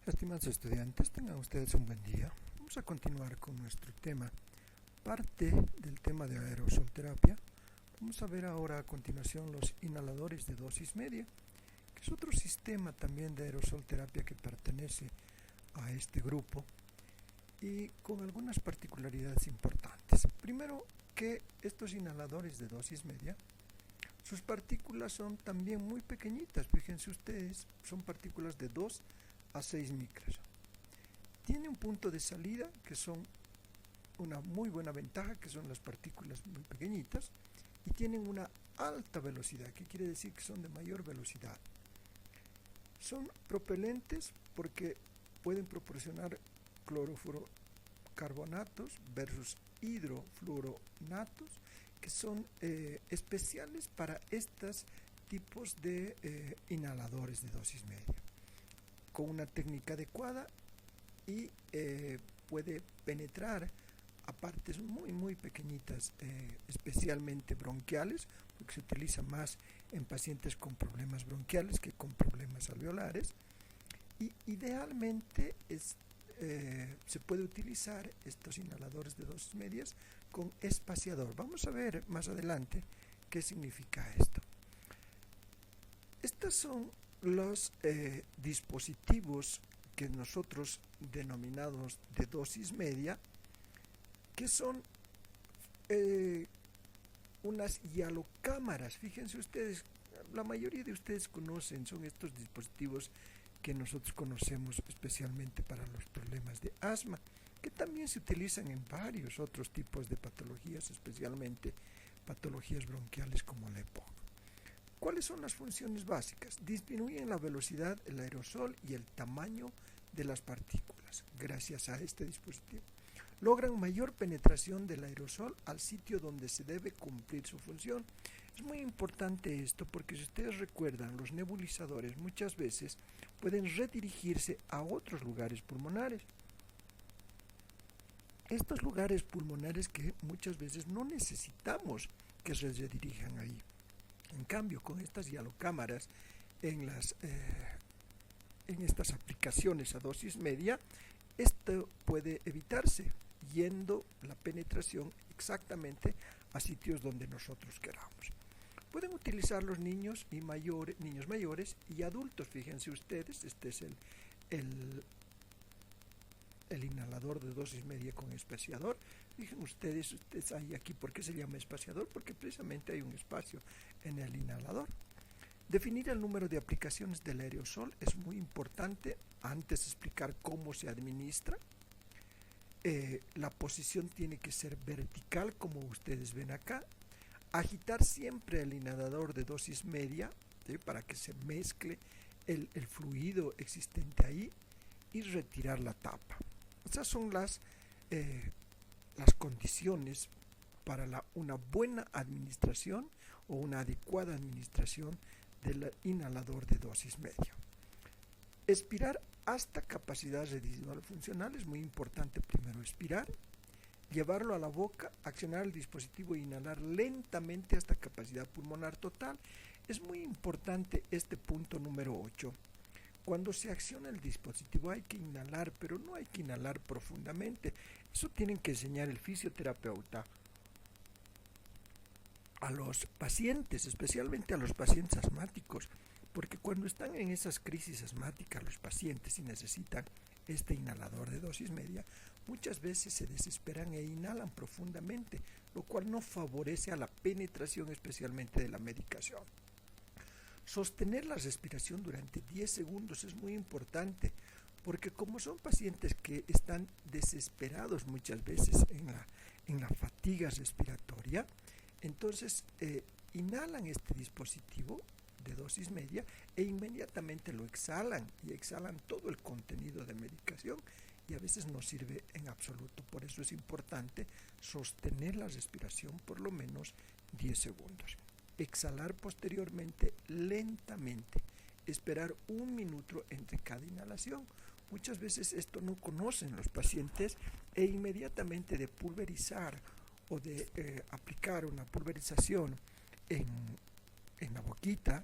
Estimados estudiantes, tengan ustedes un buen día. Vamos a continuar con nuestro tema, parte del tema de aerosol terapia. Vamos a ver ahora a continuación los inhaladores de dosis media, que es otro sistema también de aerosol terapia que pertenece a este grupo y con algunas particularidades importantes. Primero, que estos inhaladores de dosis media, sus partículas son también muy pequeñitas. Fíjense ustedes, son partículas de 2 a 6 micras. Tiene un punto de salida que son una muy buena ventaja, que son las partículas muy pequeñitas, y tienen una alta velocidad, que quiere decir que son de mayor velocidad. Son propelentes porque pueden proporcionar clorofluorocarbonatos versus hidrofluoronatos, que son especiales para estos tipos de inhaladores de dosis media, con una técnica adecuada y puede penetrar a partes muy pequeñitas, especialmente bronquiales, porque se utiliza más en pacientes con problemas bronquiales que con problemas alveolares, y idealmente se puede utilizar estos inhaladores de dosis medias con espaciador. Vamos a ver más adelante qué significa esto. Estos son los dispositivos que nosotros denominamos de dosis media, que son unas hialocámaras. Fíjense ustedes, la mayoría de ustedes conocen, son estos dispositivos que nosotros conocemos especialmente para los problemas de asma, que también se utilizan en varios otros tipos de patologías, especialmente patologías bronquiales como la EPOC. ¿Cuáles son las funciones básicas? Disminuyen la velocidad, el aerosol y el tamaño de las partículas gracias a este dispositivo. Logran mayor penetración del aerosol al sitio donde se debe cumplir su función. Es muy importante esto porque, si ustedes recuerdan, los nebulizadores muchas veces pueden redirigirse a otros lugares pulmonares. Estos lugares pulmonares que muchas veces no necesitamos que se redirijan ahí. En cambio, con estas hialocámaras en estas aplicaciones a dosis media, esto puede evitarse yendo la penetración exactamente a sitios donde nosotros queramos. Pueden utilizar los niños mayores y adultos. Fíjense ustedes, este es el inhalador de dosis media con espaciador. Fíjense ustedes hay aquí, ¿por qué se llama espaciador? Porque precisamente hay un espacio en el inhalador. Definir el número de aplicaciones del aerosol es muy importante antes de explicar cómo se administra. La posición tiene que ser vertical, como ustedes ven acá. Agitar siempre el inhalador de dosis media, ¿sí?, para que se mezcle el fluido existente ahí, y retirar la tapa. Esas son las condiciones para una buena administración o una adecuada administración del inhalador de dosis media. Expirar hasta capacidad residual funcional. Es muy importante primero expirar, llevarlo a la boca, accionar el dispositivo e inhalar lentamente hasta capacidad pulmonar total. Es muy importante este punto número 8. Cuando se acciona el dispositivo hay que inhalar, pero no hay que inhalar profundamente. Eso tienen que enseñar el fisioterapeuta a los pacientes, especialmente a los pacientes asmáticos, porque cuando están en esas crisis asmáticas los pacientes y necesitan este inhalador de dosis media, muchas veces se desesperan e inhalan profundamente, lo cual no favorece a la penetración especialmente de la medicación. Sostener la respiración durante 10 segundos es muy importante, porque como son pacientes que están desesperados muchas veces en la fatiga respiratoria, entonces inhalan este dispositivo de dosis media e inmediatamente lo exhalan, y exhalan todo el contenido de medicación, y a veces no sirve en absoluto. Por eso es importante sostener la respiración por lo menos 10 segundos. Exhalar posteriormente lentamente, esperar 1 minuto entre cada inhalación. Muchas veces esto no conocen los pacientes, e inmediatamente de pulverizar o de aplicar una pulverización en la boquita,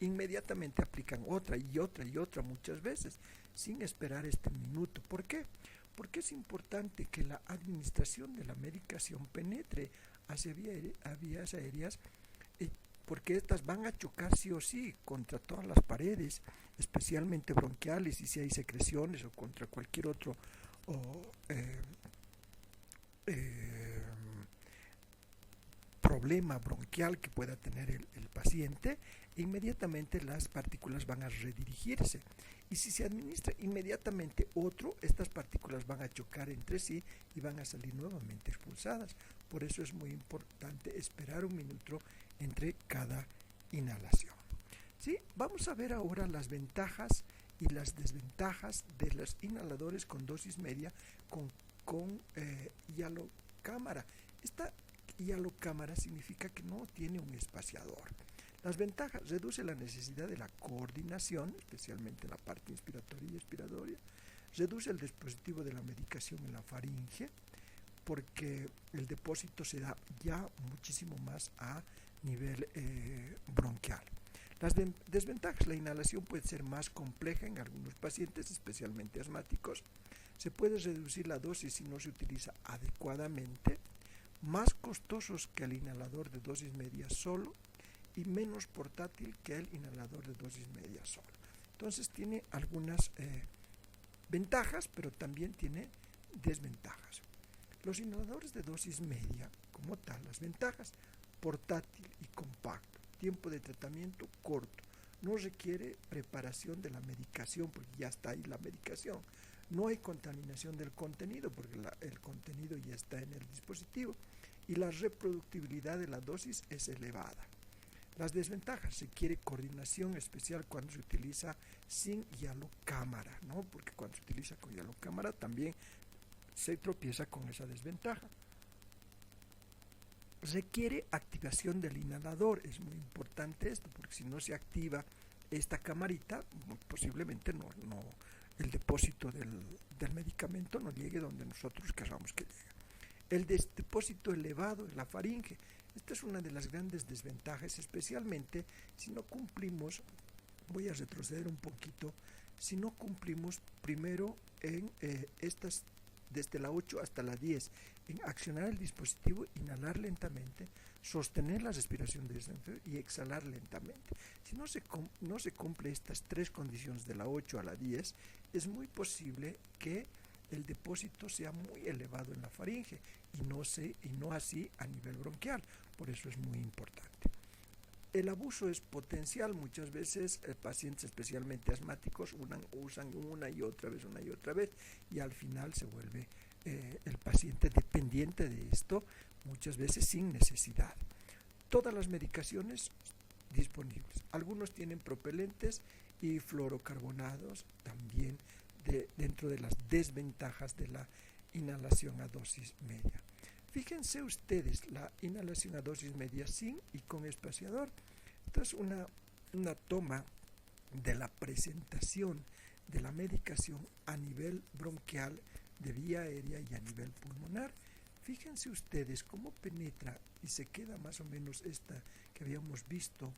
inmediatamente aplican otra y otra y otra muchas veces, sin esperar este minuto. ¿Por qué? Porque es importante que la administración de la medicación penetre hacia vías aéreas, porque estas van a chocar sí o sí contra todas las paredes, especialmente bronquiales, y si hay secreciones, o contra cualquier otro problema bronquial que pueda tener el paciente. Inmediatamente las partículas van a redirigirse, y si se administra inmediatamente otro, estas partículas van a chocar entre sí y van a salir nuevamente expulsadas. Por eso es muy importante esperar un minuto entre cada inhalación. ¿Sí? Vamos a ver ahora las ventajas y las desventajas de los inhaladores con dosis media con hialocámara. Esta hialocámara significa que no tiene un espaciador. Las ventajas: reduce la necesidad de la coordinación, especialmente en la parte inspiratoria y expiratoria. Reduce el dispositivo de la medicación en la faringe, porque el depósito se da ya muchísimo más a nivel bronquial. Las desventajas: la inhalación puede ser más compleja en algunos pacientes, especialmente asmáticos. Se puede reducir la dosis si no se utiliza adecuadamente. Más costosos que el inhalador de dosis media solo, y menos portátil que el inhalador de dosis media solo. Entonces tiene algunas ventajas, pero también tiene desventajas. Los inhaladores de dosis media, como tal, las ventajas: portátil y compacto, tiempo de tratamiento corto, no requiere preparación de la medicación porque ya está ahí la medicación, no hay contaminación del contenido porque el contenido ya está en el dispositivo, y la reproductibilidad de la dosis es elevada. Las desventajas: se requiere coordinación especial cuando se utiliza sin hialocámara, ¿no? Porque cuando se utiliza con hialocámara también se tropieza con esa desventaja. Requiere activación del inhalador, es muy importante esto, porque si no se activa esta camarita, posiblemente el depósito del medicamento no llegue donde nosotros queramos que llegue. El depósito elevado en la faringe: esta es una de las grandes desventajas, especialmente si no cumplimos, voy a retroceder un poquito, si no cumplimos primero en estas, desde la 8 hasta la 10, en accionar el dispositivo, inhalar lentamente, sostener la respiración de y exhalar lentamente. Si no se cumple estas tres condiciones de la 8 a la 10, es muy posible que el depósito sea muy elevado en la faringe y no así a nivel bronquial. Por eso es muy importante. El abuso es potencial. Muchas veces pacientes, especialmente asmáticos, usan una y otra vez, y al final se vuelve el paciente dependiente de esto, muchas veces sin necesidad. Todas las medicaciones disponibles. Algunos tienen propelentes y fluorocarbonados también dentro de las desventajas de la inhalación a dosis media. Fíjense ustedes, la inhalación a dosis media sin y con espaciador. Esta es una toma de la presentación de la medicación a nivel bronquial, de vía aérea y a nivel pulmonar. Fíjense ustedes cómo penetra y se queda más o menos esta que habíamos visto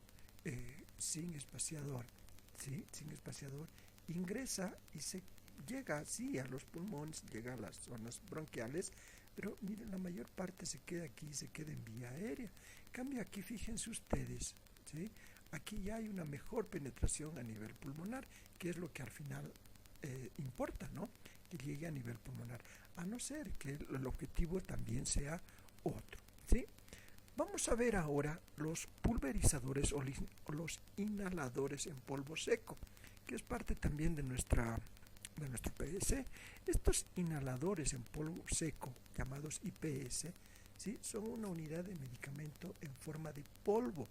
sin espaciador, ¿sí? Sin espaciador, ingresa y se llega así a los pulmones, llega a las zonas bronquiales, pero miren, la mayor parte se queda aquí, se queda en vía aérea. En cambio aquí, fíjense ustedes, ¿sí? Aquí ya hay una mejor penetración a nivel pulmonar, que es lo que al final importa, ¿no? Que llegue a nivel pulmonar, a no ser que el objetivo también sea otro, ¿sí? Vamos a ver ahora los pulverizadores o los inhaladores en polvo seco, que es parte también de nuestro PSC. Estos inhaladores en polvo seco, llamados IPS, ¿sí? Son una unidad de medicamento en forma de polvo,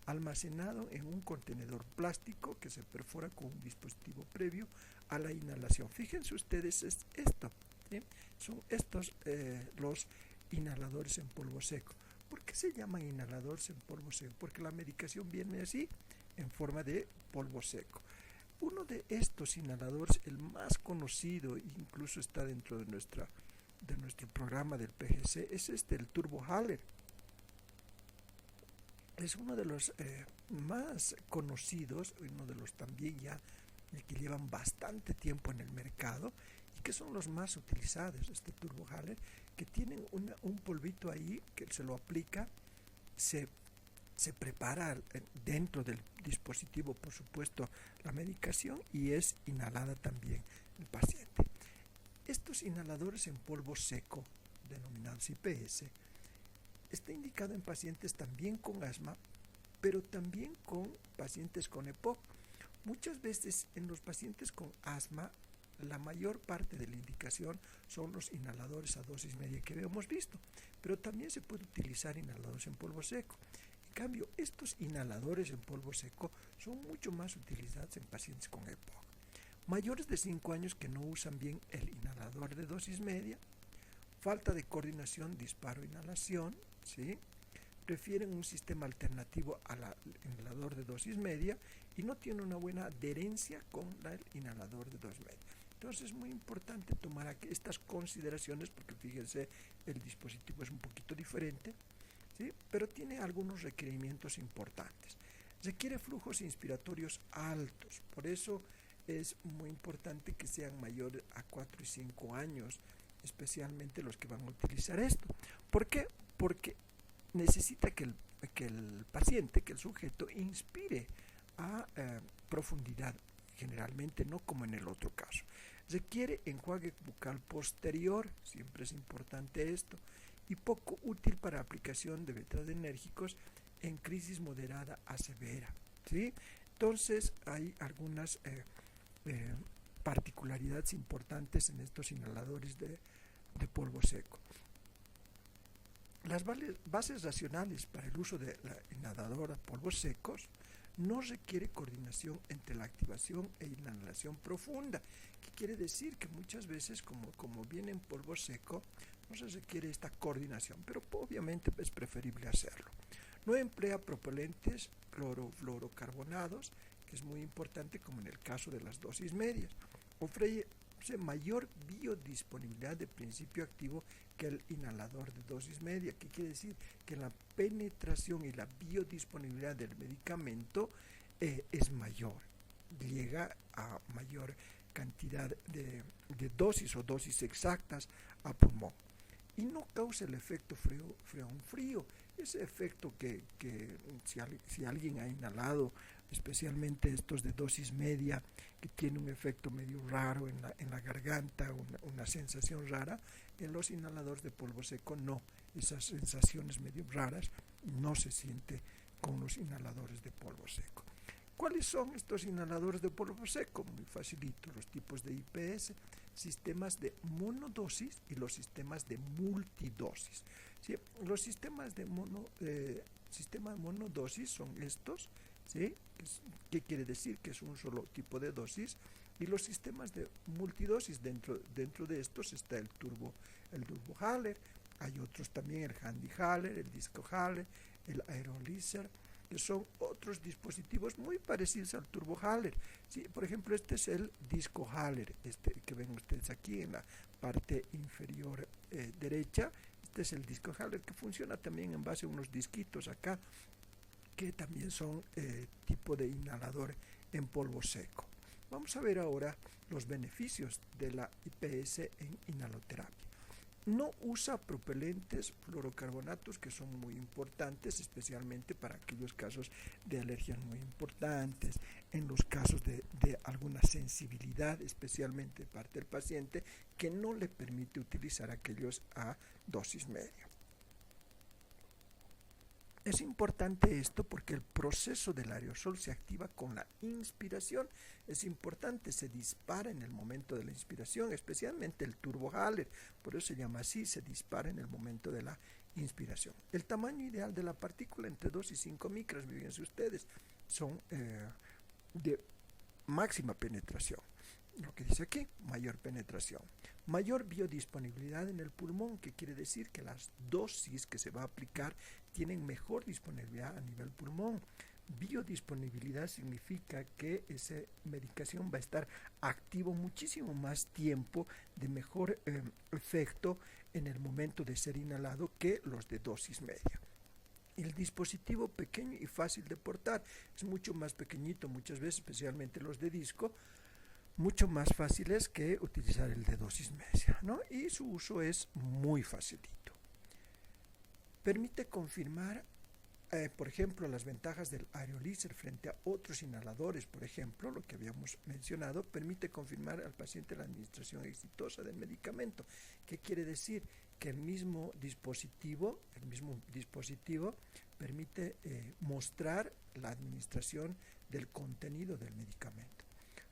almacenado en un contenedor plástico que se perfora con un dispositivo previo a la inhalación. Fíjense ustedes esto, ¿sí? Son estos los inhaladores en polvo seco. ¿Por qué se llaman inhaladores en polvo seco? Porque la medicación viene así, en forma de polvo seco. Uno de estos inhaladores, el más conocido, incluso está dentro de nuestro programa del PGC, es el Turbo Haller. Es uno de los más conocidos, uno de los también ya que llevan bastante tiempo en el mercado y que son los más utilizados, este Turbohaler, que tienen un polvito ahí que se lo aplica, se prepara dentro del dispositivo, por supuesto, la medicación y es inhalada también el paciente. Estos inhaladores en polvo seco, denominados IPS, está indicado en pacientes también con asma, pero también con pacientes con EPOC. Muchas veces en los pacientes con asma, la mayor parte de la indicación son los inhaladores a dosis media que hemos visto, pero también se puede utilizar inhaladores en polvo seco. En cambio, estos inhaladores en polvo seco son mucho más utilizados en pacientes con EPOC. Mayores de 5 años que no usan bien el inhalador de dosis media, falta de coordinación disparo-inhalación, ¿sí? Prefieren un sistema alternativo al inhalador de dosis media y no tienen una buena adherencia con el inhalador de dosis media. Entonces es muy importante tomar aquí estas consideraciones porque fíjense, el dispositivo es un poquito diferente, ¿sí? Pero tiene algunos requerimientos importantes. Requiere flujos inspiratorios altos, por eso es muy importante que sean mayores a 4 y 5 años, especialmente los que van a utilizar esto. ¿Por qué? Porque necesita que el paciente, que el sujeto inspire a profundidad, generalmente no como en el otro caso. Requiere enjuague bucal posterior, siempre es importante esto, y poco útil para aplicación de betadinérgicos en crisis moderada a severa, ¿sí? Entonces hay algunas particularidades importantes en estos inhaladores de polvo seco. Las bases racionales para el uso de la inhaladora polvos secos no requiere coordinación entre la activación e inhalación profunda. ¿Qué quiere decir? Que muchas veces, como viene en polvo seco, no se requiere esta coordinación, pero obviamente es preferible hacerlo. No emplea propelentes clorofluorocarbonados, que es muy importante como en el caso de las dosis medias. Ofrece mayor biodisponibilidad de principio activo que el inhalador de dosis media. ¿Qué quiere decir? Que la penetración y la biodisponibilidad del medicamento es mayor, llega a mayor cantidad de dosis o dosis exactas a pulmón y no causa el efecto frío, ese efecto que si alguien ha inhalado, especialmente estos de dosis media, que tiene un efecto medio raro en la garganta, una sensación rara, en los inhaladores de polvo seco no, esas sensaciones medio raras no se siente con los inhaladores de polvo seco. ¿Cuáles son estos inhaladores de polvo seco? Muy facilito, los tipos de IPS, sistemas de monodosis y los sistemas de multidosis. ¿Sí? Los sistemas de monodosis son estos, ¿sí? ¿Qué quiere decir? Que es un solo tipo de dosis. Y los sistemas de multidosis, dentro de estos está el Turbohaler, hay otros también, el HandiHaler, el DiscoHaler, el Aerolyzer, que son otros dispositivos muy parecidos al Turbohaler. Sí, por ejemplo, este es el DiscoHaler, que ven ustedes aquí en la parte inferior derecha. Este es el DiscoHaler, que funciona también en base a unos disquitos acá, que también son tipo de inhalador en polvo seco. Vamos a ver ahora los beneficios de la IPS en inhaloterapia. No usa propelentes fluorocarbonatos, que son muy importantes, especialmente para aquellos casos de alergias muy importantes, en los casos de alguna sensibilidad, especialmente de parte del paciente, que no le permite utilizar aquellos a dosis media. Es importante esto porque el proceso del aerosol se activa con la inspiración. Es importante, se dispara en el momento de la inspiración, especialmente el Turbohaler, por eso se llama así, se dispara en el momento de la inspiración. El tamaño ideal de la partícula entre 2 y 5 micras, fíjense ustedes, son de máxima penetración. Lo que dice aquí, mayor penetración. Mayor biodisponibilidad en el pulmón, que quiere decir que las dosis que se va a aplicar tienen mejor disponibilidad a nivel pulmón. Biodisponibilidad significa que esa medicación va a estar activo muchísimo más tiempo, de mejor efecto en el momento de ser inhalado que los de dosis media. El dispositivo pequeño y fácil de portar, es mucho más pequeñito, muchas veces, especialmente los de disco, mucho más fáciles que utilizar el de dosis media, ¿no? Y su uso es muy facilito. Permite confirmar, por ejemplo, las ventajas del aerolízer frente a otros inhaladores, por ejemplo, lo que habíamos mencionado, permite confirmar al paciente la administración exitosa del medicamento. ¿Qué quiere decir? Que el mismo dispositivo permite mostrar la administración del contenido del medicamento.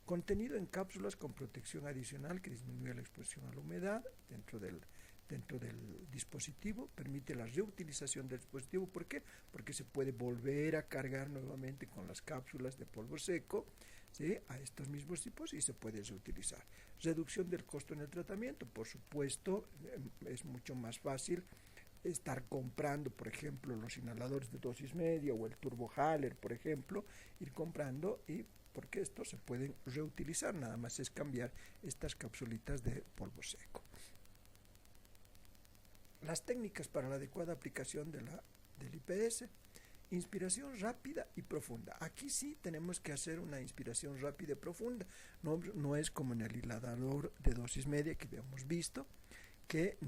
Contenido en cápsulas con protección adicional que disminuye la exposición a la humedad dentro del dispositivo, permite la reutilización del dispositivo. ¿Por qué? Porque se puede volver a cargar nuevamente con las cápsulas de polvo seco, ¿sí?, a estos mismos tipos, y se puede reutilizar. Reducción del costo en el tratamiento, por supuesto, es mucho más fácil estar comprando, por ejemplo, los inhaladores de dosis media o el Turbohaler, por ejemplo, ir comprando, y porque estos se pueden reutilizar, nada más es cambiar estas capsulitas de polvo seco. Las técnicas para la adecuada aplicación del IPS: inspiración rápida y profunda. Aquí sí tenemos que hacer una inspiración rápida y profunda. No es como en el inhalador de dosis media que habíamos visto, que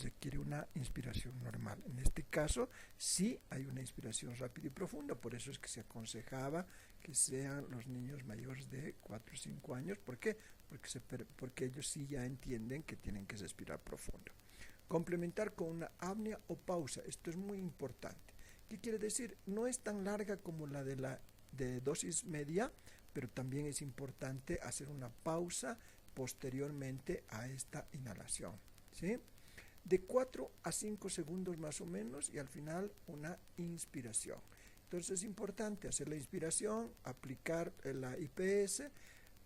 requiere una inspiración normal. En este caso sí hay una inspiración rápida y profunda, por eso es que se aconsejaba que sean los niños mayores de 4 o 5 años. ¿Por qué? Porque ellos sí ya entienden que tienen que respirar profundo. Complementar con una apnea o pausa, esto es muy importante. ¿Qué quiere decir? No es tan larga como la de dosis media, pero también es importante hacer una pausa posteriormente a esta inhalación, ¿sí? De 4 a 5 segundos más o menos, y al final una inspiración. Entonces es importante hacer la inspiración, aplicar la IPS,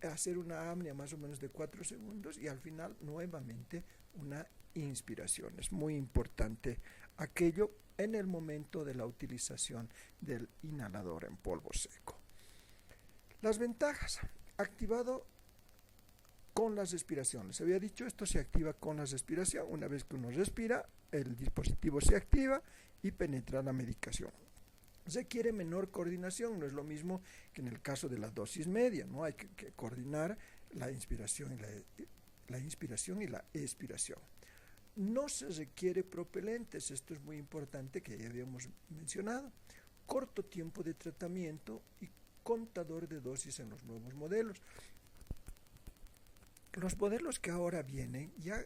hacer una apnea más o menos de 4 segundos y al final nuevamente una inspiración. Es muy importante aquello en el momento de la utilización del inhalador en polvo seco. Las ventajas: activado con las respiraciones. Se había dicho, esto se activa con la respiración. Una vez que uno respira, el dispositivo se activa y penetra la medicación. Requiere menor coordinación, no es lo mismo que en el caso de la dosis media, ¿no? Hay que coordinar la inspiración y la expiración. No se requiere propelentes, esto es muy importante, que ya habíamos mencionado. Corto tiempo de tratamiento y contador de dosis en los nuevos modelos. Los modelos que ahora vienen ya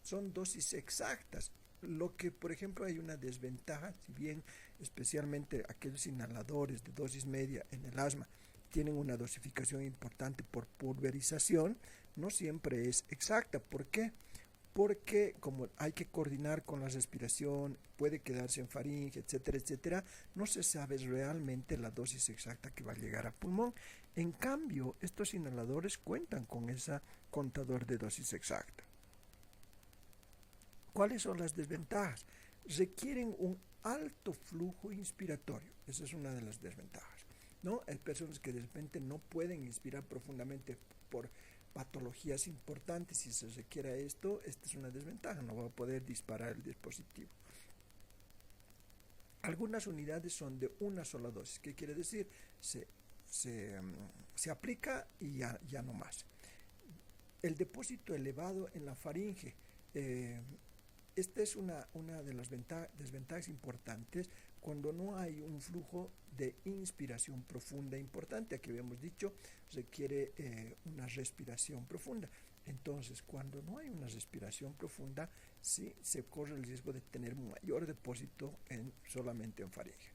son dosis exactas. Lo que, por ejemplo, hay una desventaja, si bien especialmente aquellos inhaladores de dosis media en el asma tienen una dosificación importante por pulverización, no siempre es exacta. ¿Por qué? Porque como hay que coordinar con la respiración, puede quedarse en faringe, etcétera, etcétera, no se sabe realmente la dosis exacta que va a llegar a pulmón. En cambio, estos inhaladores cuentan con ese contador de dosis exacta. ¿Cuáles son las desventajas? Requieren un alto flujo inspiratorio. Esa es una de las desventajas, ¿no? Hay personas que de repente no pueden inspirar profundamente por patologías importantes. Si se requiere esto, esta es una desventaja, no va a poder disparar el dispositivo. Algunas unidades son de una sola dosis. ¿Qué quiere decir? Se aplica y ya no más. El depósito elevado en la faringe. Esta es una de las desventajas importantes cuando no hay un flujo de inspiración profunda importante. Aquí habíamos dicho, requiere una respiración profunda. Entonces, cuando no hay una respiración profunda, sí se corre el riesgo de tener un mayor depósito solamente en faringe.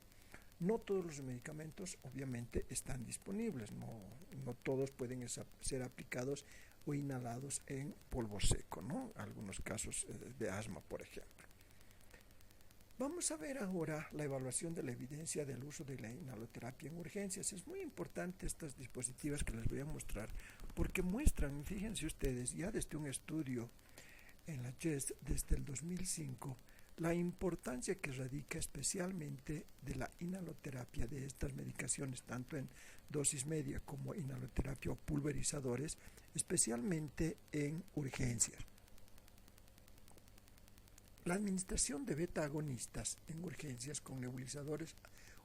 No todos los medicamentos obviamente están disponibles, no todos pueden ser aplicados o inhalados en polvo seco, ¿no? Algunos casos de asma, por ejemplo. Vamos a ver ahora la evaluación de la evidencia del uso de la inhaloterapia en urgencias. Es muy importante estas dispositivos que les voy a mostrar porque muestran, fíjense ustedes, ya desde un estudio en la CHEST desde el 2005, la importancia que radica especialmente de la inhaloterapia de estas medicaciones, tanto en dosis media como inhaloterapia o pulverizadores, especialmente en urgencias. La administración de beta agonistas en urgencias con nebulizadores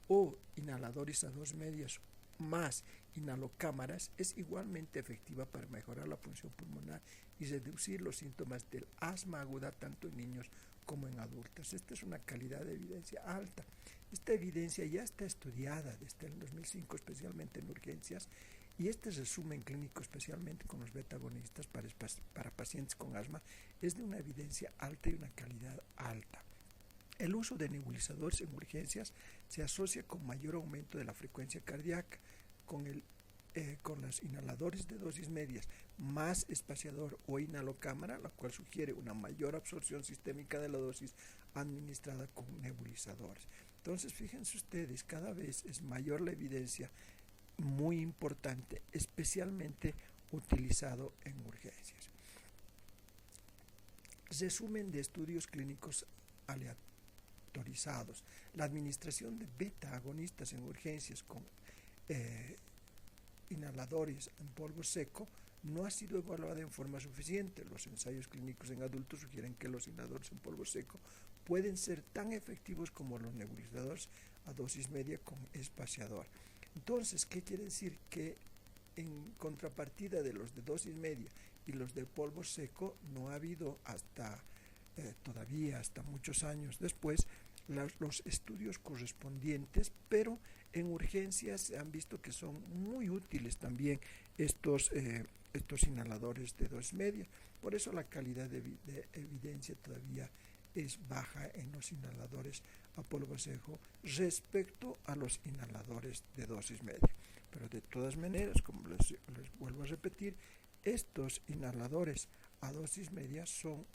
o inhaladores a 2 medias más inhalocámaras es igualmente efectiva para mejorar la función pulmonar y reducir los síntomas del asma aguda tanto en niños como en adultos. Esta es una calidad de evidencia alta. Esta evidencia ya está estudiada desde el 2005, especialmente en urgencias, y este resumen clínico, especialmente con los beta-agonistas para pacientes con asma, es de una evidencia alta y una calidad alta. El uso de nebulizadores en urgencias se asocia con mayor aumento de la frecuencia cardíaca, con los inhaladores de dosis medias más espaciador o inhalocámara, la cual sugiere una mayor absorción sistémica de la dosis administrada con nebulizadores. Entonces, fíjense ustedes, cada vez es mayor la evidencia, muy importante, especialmente utilizado en urgencias. Resumen de estudios clínicos aleatorizados. La administración de beta agonistas en urgencias con inhaladores en polvo seco no ha sido evaluada en forma suficiente. Los ensayos clínicos en adultos sugieren que los inhaladores en polvo seco pueden ser tan efectivos como los nebulizadores a dosis media con espaciador. Entonces, ¿qué quiere decir? Que en contrapartida de los de dosis media y los de polvo seco, no ha habido todavía hasta muchos años después los estudios correspondientes, pero en urgencias se han visto que son muy útiles también estos inhaladores de dosis media. Por eso la calidad de evidencia todavía es baja en los inhaladores a polvo seco respecto a los inhaladores de dosis media. Pero de todas maneras, como les vuelvo a repetir, estos inhaladores a dosis media son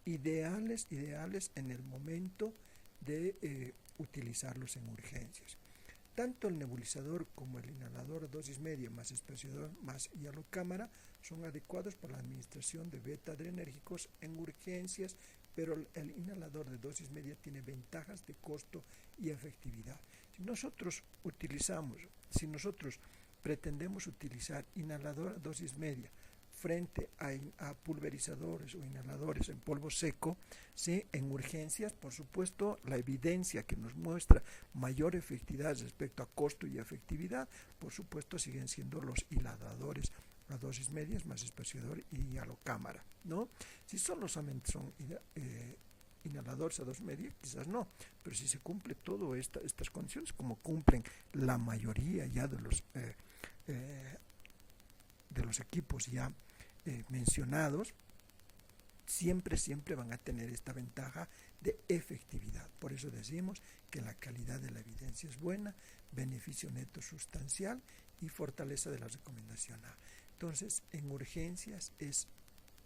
ideales en el momento de utilizarlos en urgencias. Tanto el nebulizador como el inhalador a dosis media más espaciador más hialocámara son adecuados para la administración de beta adrenérgicos en urgencias, pero el inhalador de dosis media tiene ventajas de costo y efectividad. Si nosotros pretendemos utilizar inhalador a dosis media frente a pulverizadores o inhaladores en polvo seco, ¿sí? En urgencias, por supuesto, la evidencia que nos muestra mayor efectividad respecto a costo y efectividad, por supuesto, siguen siendo los inhaladores a dosis medias más espaciador y hialocámara, ¿no? Si solamente son inhaladores a dosis media, quizás no, pero si se cumple todas estas condiciones, como cumplen la mayoría ya de los equipos ya mencionados, siempre van a tener esta ventaja de efectividad. Por eso decimos que la calidad de la evidencia es buena, beneficio neto sustancial y fortaleza de la recomendación A. Entonces, en urgencias es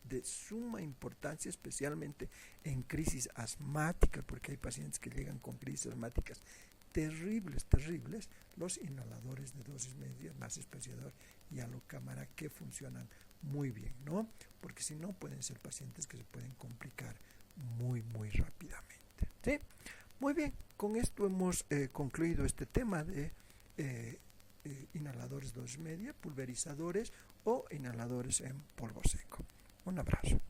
de suma importancia, especialmente en crisis asmáticas, porque hay pacientes que llegan con crisis asmáticas terribles, los inhaladores de dosis media más espaciador y hialocámara que funcionan muy bien, ¿no? Porque si no pueden ser pacientes que se pueden complicar muy rápidamente, ¿sí? Muy bien, con esto hemos concluido este tema de inhaladores dosis media, pulverizadores o inhaladores en polvo seco. Un abrazo.